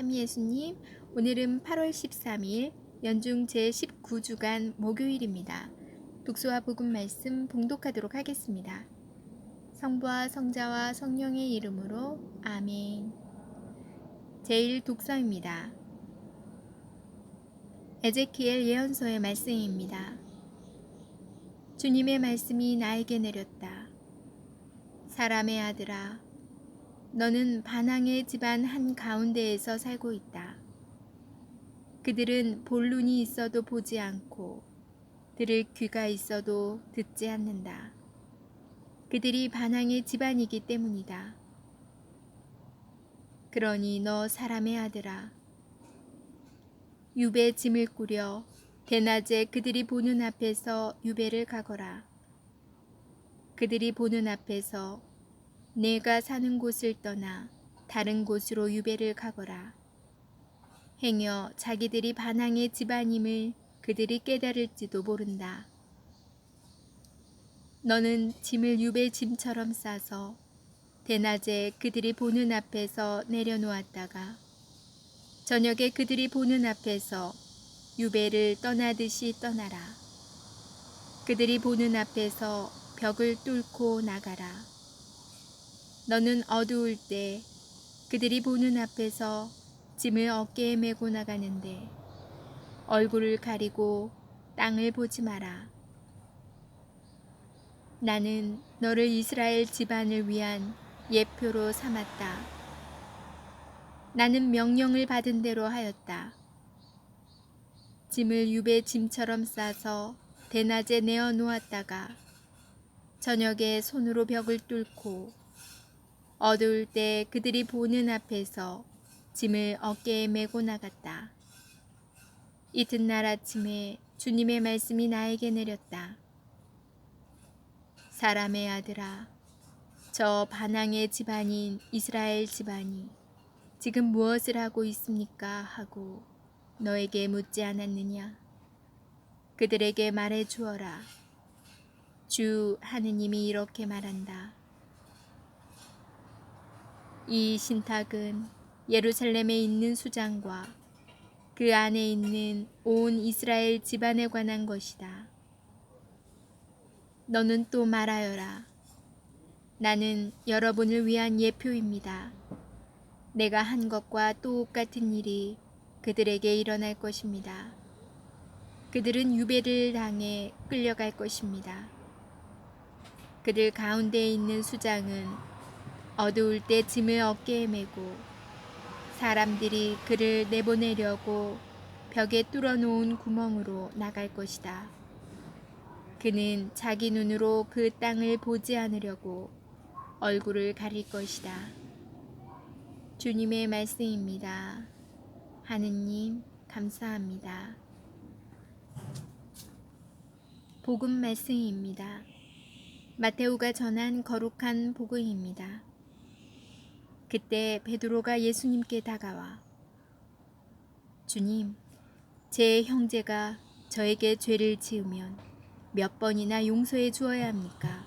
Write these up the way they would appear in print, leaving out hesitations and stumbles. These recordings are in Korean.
참 예수님, 오늘은 8월 13일 연중 제19주간 목요일입니다. 독서와 복음 말씀 봉독하도록 하겠습니다. 성부와 성자와 성령의 이름으로 아멘. 제1독서입니다. 에제키엘 예언서의 말씀입니다. 주님의 말씀이 나에게 내렸다. 사람의 아들아, 너는 반항의 집안 한가운데에서 살고 있다. 그들은 볼 눈이 있어도 보지 않고 들을 귀가 있어도 듣지 않는다. 그들이 반항의 집안이기 때문이다. 그러니 너 사람의 아들아, 유배 짐을 꾸려 대낮에 그들이 보는 앞에서 유배를 가거라. 그들이 보는 앞에서 내가 사는 곳을 떠나 다른 곳으로 유배를 가거라. 행여 자기들이 반항의 집안임을 그들이 깨달을지도 모른다. 너는 짐을 유배 짐처럼 싸서 대낮에 그들이 보는 앞에서 내려놓았다가 저녁에 그들이 보는 앞에서 유배를 떠나듯이 떠나라. 그들이 보는 앞에서 벽을 뚫고 나가라. 너는 어두울 때 그들이 보는 앞에서 짐을 어깨에 메고 나가는데 얼굴을 가리고 땅을 보지 마라. 나는 너를 이스라엘 집안을 위한 예표로 삼았다. 나는 명령을 받은 대로 하였다. 짐을 유배 짐처럼 싸서 대낮에 내어 놓았다가 저녁에 손으로 벽을 뚫고 어두울 때 그들이 보는 앞에서 짐을 어깨에 메고 나갔다. 이튿날 아침에 주님의 말씀이 나에게 내렸다. 사람의 아들아, 저 반항의 집안인 이스라엘 집안이 지금 무엇을 하고 있습니까? 하고 너에게 묻지 않았느냐? 그들에게 말해 주어라. 주 하느님이 이렇게 말한다. 이 신탁은 예루살렘에 있는 수장과 그 안에 있는 온 이스라엘 집안에 관한 것이다. 너는 또 말하여라. 나는 여러분을 위한 예표입니다. 내가 한 것과 똑같은 일이 그들에게 일어날 것입니다. 그들은 유배를 당해 끌려갈 것입니다. 그들 가운데 있는 수장은 어두울 때 짐을 어깨에 메고 사람들이 그를 내보내려고 벽에 뚫어놓은 구멍으로 나갈 것이다. 그는 자기 눈으로 그 땅을 보지 않으려고 얼굴을 가릴 것이다. 주님의 말씀입니다. 하느님 감사합니다. 복음 말씀입니다. 마테오가 전한 거룩한 복음입니다. 그때 베드로가 예수님께 다가와 주님, 제 형제가 저에게 죄를 지으면 몇 번이나 용서해 주어야 합니까?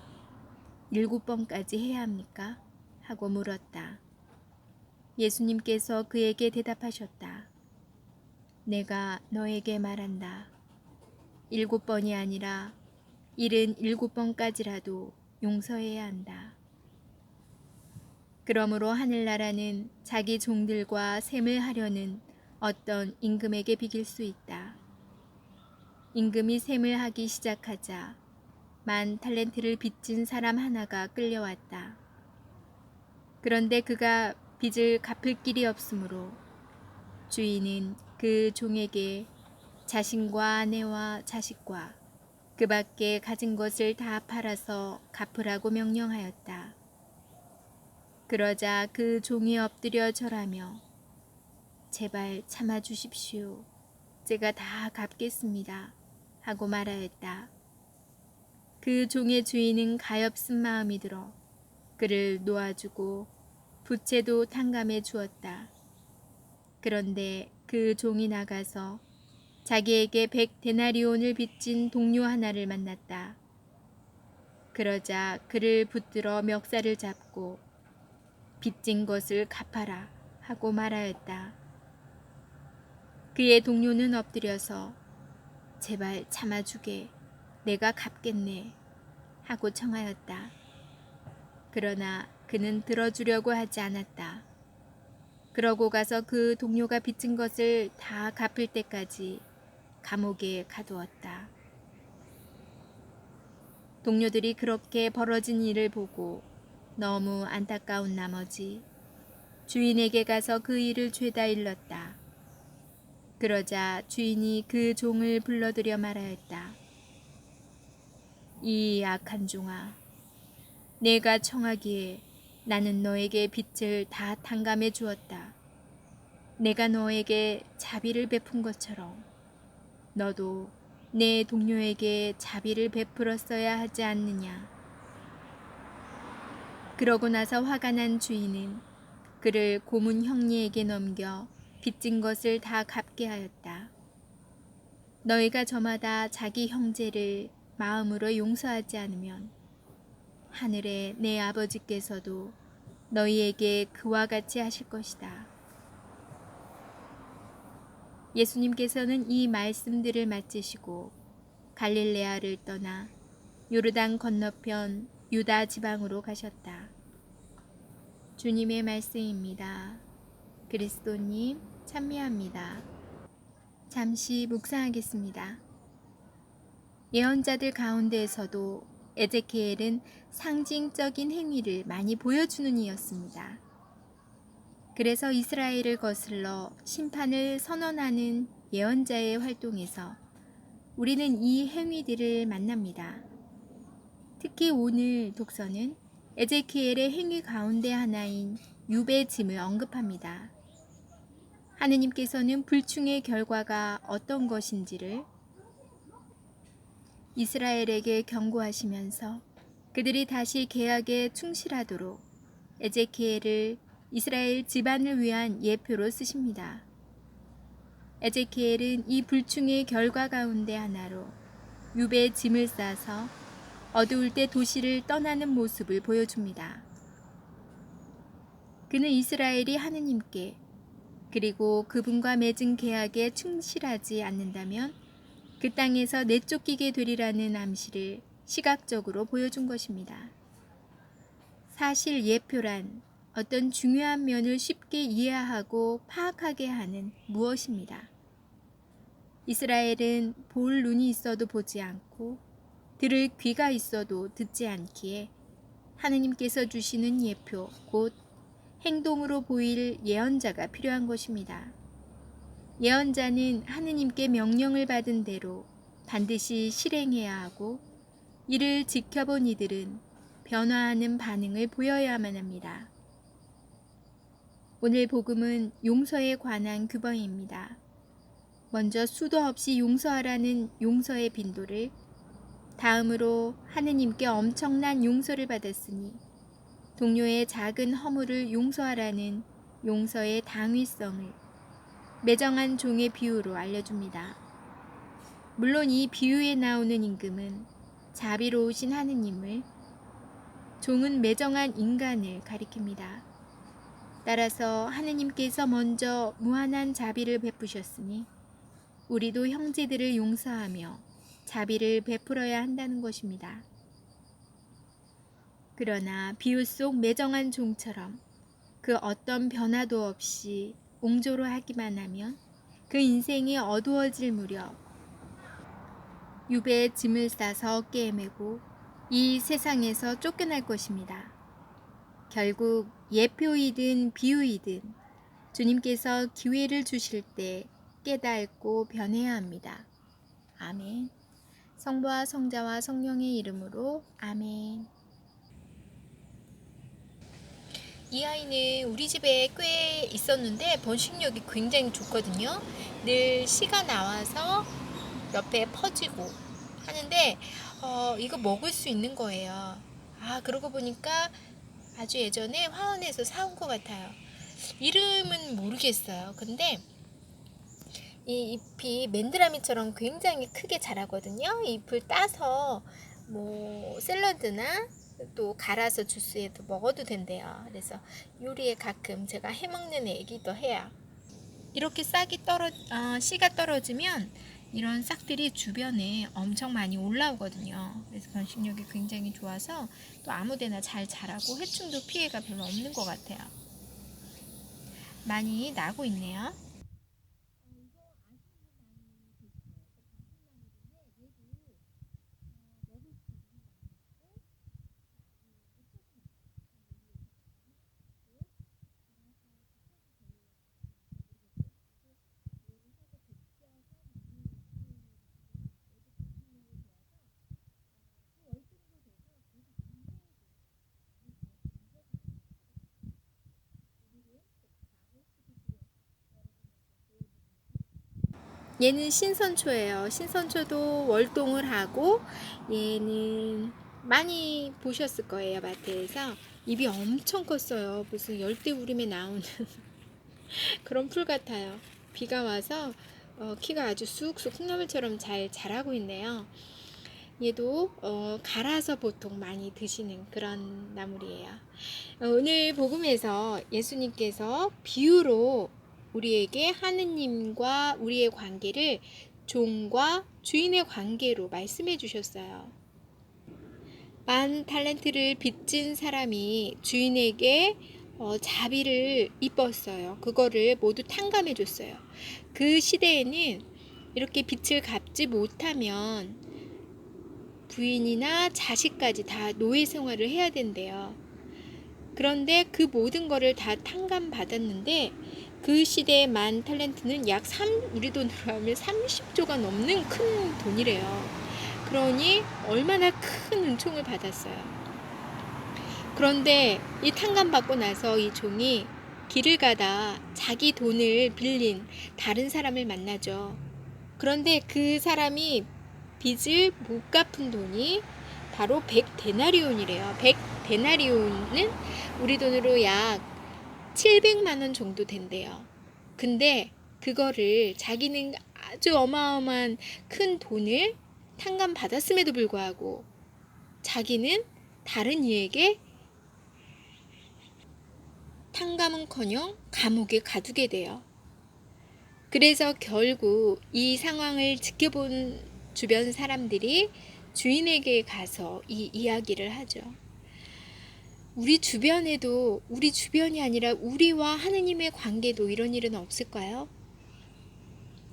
7번까지 해야 합니까? 하고 물었다. 예수님께서 그에게 대답하셨다. 내가 너에게 말한다. 7번이 아니라 77번까지라도 용서해야 한다. 그러므로 하늘나라는 자기 종들과 셈을 하려는 어떤 임금에게 비길 수 있다. 임금이 셈을 하기 시작하자 10,000달란트를 빚진 사람 하나가 끌려왔다. 그런데 그가 빚을 갚을 길이 없으므로 주인은 그 종에게 자신과 아내와 자식과 그 밖에 가진 것을 다 팔아서 갚으라고 명령하였다. 그러자 그 종이 엎드려 절하며 제발 참아주십시오. 제가 다 갚겠습니다. 하고 말하였다. 그 종의 주인은 가엾은 마음이 들어 그를 놓아주고 부채도 탕감해 주었다. 그런데 그 종이 나가서 자기에게 100데나리온을 빚진 동료 하나를 만났다. 그러자 그를 붙들어 멱살을 잡고 빚진 것을 갚아라 하고 말하였다. 그의 동료는 엎드려서 제발 참아주게, 내가 갚겠네 하고 청하였다. 그러나 그는 들어주려고 하지 않았다. 그러고 가서 그 동료가 빚진 것을 다 갚을 때까지 감옥에 가두었다. 동료들이 그렇게 벌어진 일을 보고 너무 안타까운 나머지 주인에게 가서 그 일을 죄다 일렀다. 그러자 주인이 그 종을 불러들여 말하였다. 이 악한 종아, 내가 청하기에 나는 너에게 빚을 다 탕감해 주었다. 내가 너에게 자비를 베푼 것처럼 너도 내 동료에게 자비를 베풀었어야 하지 않느냐. 그러고 나서 화가 난 주인은 그를 고문 형리에게 넘겨 빚진 것을 다 갚게 하였다. 너희가 저마다 자기 형제를 마음으로 용서하지 않으면 하늘의 내 아버지께서도 너희에게 그와 같이 하실 것이다. 예수님께서는 이 말씀들을 마치시고 갈릴레아를 떠나 요르단 건너편 유다 지방으로 가셨다. 주님의 말씀입니다. 그리스도님 찬미합니다. 잠시 묵상하겠습니다. 예언자들 가운데에서도 에제키엘은 상징적인 행위를 많이 보여주는 이였습니다. 그래서 이스라엘을 거슬러 심판을 선언하는 예언자의 활동에서 우리는 이 행위들을 만납니다. 특히 오늘 독서는 에제키엘의 행위 가운데 하나인 유배 짐을 언급합니다. 하느님께서는 불충의 결과가 어떤 것인지를 이스라엘에게 경고하시면서 그들이 다시 계약에 충실하도록 에제키엘을 이스라엘 집안을 위한 예표로 쓰십니다. 에제키엘은 이 불충의 결과 가운데 하나로 유배 짐을 싸서 어두울 때 도시를 떠나는 모습을 보여줍니다. 그는 이스라엘이 하느님께 그리고 그분과 맺은 계약에 충실하지 않는다면 그 땅에서 내쫓기게 되리라는 암시를 시각적으로 보여준 것입니다. 사실 예표란 어떤 중요한 면을 쉽게 이해하고 파악하게 하는 무엇입니다. 이스라엘은 볼 눈이 있어도 보지 않고 들을 귀가 있어도 듣지 않기에 하느님께서 주시는 예표, 곧 행동으로 보일 예언자가 필요한 것입니다. 예언자는 하느님께 명령을 받은 대로 반드시 실행해야 하고 이를 지켜본 이들은 변화하는 반응을 보여야만 합니다. 오늘 복음은 용서에 관한 규범입니다. 먼저 수도 없이 용서하라는 용서의 빈도를, 다음으로 하느님께 엄청난 용서를 받았으니 동료의 작은 허물을 용서하라는 용서의 당위성을 매정한 종의 비유로 알려줍니다. 물론 이 비유에 나오는 임금은 자비로우신 하느님을, 종은 매정한 인간을 가리킵니다. 따라서 하느님께서 먼저 무한한 자비를 베푸셨으니 우리도 형제들을 용서하며 자비를 베풀어야 한다는 것입니다. 그러나 비유 속 매정한 종처럼 그 어떤 변화도 없이 옹조로 하기만 하면 그 인생이 어두워질 무렵 유배의 짐을 싸서 어깨에 메고 이 세상에서 쫓겨날 것입니다. 결국 예표이든 비유이든 주님께서 기회를 주실 때 깨닫고 변해야 합니다. 아멘. 성부와 성자와 성령의 이름으로 아멘. 이 아이는 우리 집에 꽤 있었는데 번식력이 굉장히 좋거든요. 늘 씨가 나와서 옆에 퍼지고 하는데 이거 먹을 수 있는 거예요. 그러고 보니까 아주 예전에 화원에서 사온 것 같아요. 이름은 모르겠어요. 근데 이 잎이 맨드라미처럼 굉장히 크게 자라거든요. 잎을 따서 뭐 샐러드나 또 갈아서 주스에도 먹어도 된대요. 그래서 요리에 가끔 제가 해먹는 애기도 해요. 이렇게 씨가 떨어지면 이런 싹들이 주변에 엄청 많이 올라오거든요. 그래서 번식력이 굉장히 좋아서 또 아무데나 잘 자라고 해충도 피해가 별로 없는 것 같아요. 많이 나고 있네요. 얘는 신선초예요. 신선초도 월동을 하고 얘는 많이 보셨을 거예요. 마트에서. 입이 엄청 컸어요. 무슨 열대우림에 나오는 그런 풀 같아요. 비가 와서 키가 아주 쑥쑥 콩나물처럼 잘 자라고 있네요. 얘도 갈아서 보통 많이 드시는 그런 나물이에요. 오늘 복음에서 예수님께서 비유로 우리에게 하느님과 우리의 관계를 종과 주인의 관계로 말씀해 주셨어요. 10,000달란트를 빚진 사람이 주인에게 자비를 입었어요. 그거를 모두 탕감해 줬어요. 그 시대에는 이렇게 빚을 갚지 못하면 부인이나 자식까지 다 노예 생활을 해야 된대요. 그런데 그 모든 거를 다 탕감받았는데 그 시대의 10,000달란트는 우리 돈으로 하면 30조가 넘는 큰 돈이래요. 그러니 얼마나 큰 은총을 받았어요. 그런데 이 탕감받고 나서 이 종이 길을 가다 자기 돈을 빌린 다른 사람을 만나죠. 그런데 그 사람이 빚을 못 갚은 돈이 바로 100데나리온이래요. 100데나리온은 우리 돈으로 약 700만 원 정도 된대요. 근데 그거를 자기는 아주 어마어마한 큰 돈을 탕감 받았음에도 불구하고 자기는 다른 이에게 탕감은커녕 감옥에 가두게 돼요. 그래서 결국 이 상황을 지켜본 주변 사람들이 주인에게 가서 이 이야기를 하죠. 우리 주변에도 우리 주변이 아니라 우리와 하느님의 관계도 이런 일은 없을까요?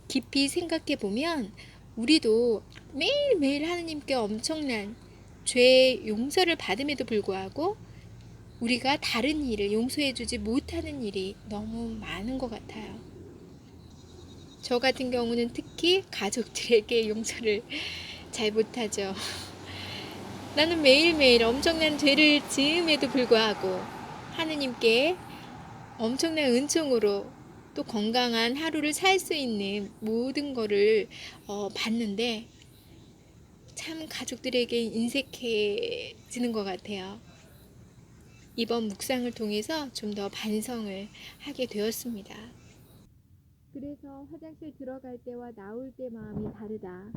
깊이 생각해 보면 우리도 매일매일 하느님께 엄청난 죄 용서를 받음에도 불구하고 우리가 다른 일을 용서해 주지 못하는 일이 너무 많은 것 같아요. 저 같은 경우는 특히 가족들에게 용서를 잘 못하죠. 나는 매일매일 엄청난 죄를 지음에도 불구하고 하느님께 엄청난 은총으로 또 건강한 하루를 살 수 있는 모든 거를 받는데 참 가족들에게 인색해지는 것 같아요. 이번 묵상을 통해서 좀 더 반성을 하게 되었습니다. 그래서 화장실 들어갈 때와 나올 때 마음이 다르다.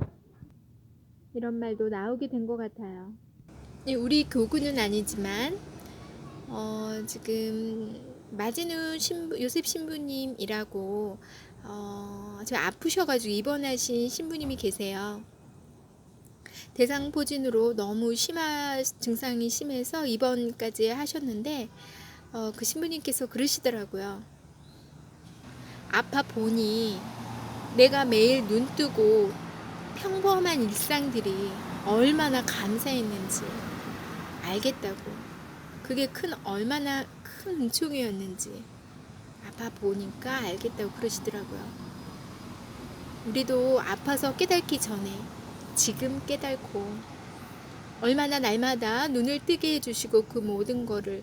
이런 말도 나오게 된 것 같아요. 우리 교구는 아니지만 지금 마진우 요셉 신부님이라고 좀 아프셔가지고 입원하신 신부님이 계세요. 대상포진으로 너무 증상이 심해서 입원까지 하셨는데 그 신부님께서 그러시더라고요. 아파 보니 내가 매일 눈 뜨고 평범한 일상들이 얼마나 감사했는지 알겠다고. 그게 얼마나 큰 은총이었는지 아파 보니까 알겠다고 그러시더라고요. 우리도 아파서 깨닫기 전에 지금 깨닫고 얼마나 날마다 눈을 뜨게 해주시고 그 모든 거를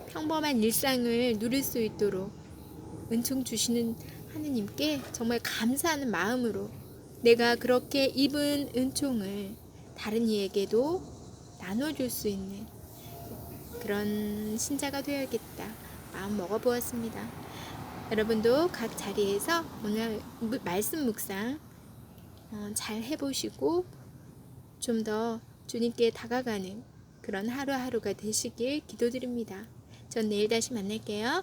평범한 일상을 누릴 수 있도록 은총 주시는 하느님께 정말 감사하는 마음으로 내가 그렇게 입은 은총을 다른 이에게도 나눠줄 수 있는 그런 신자가 되어야겠다 마음 먹어보았습니다. 여러분도 각 자리에서 오늘 말씀 묵상 잘 해보시고 좀 더 주님께 다가가는 그런 하루하루가 되시길 기도드립니다. 전 내일 다시 만날게요.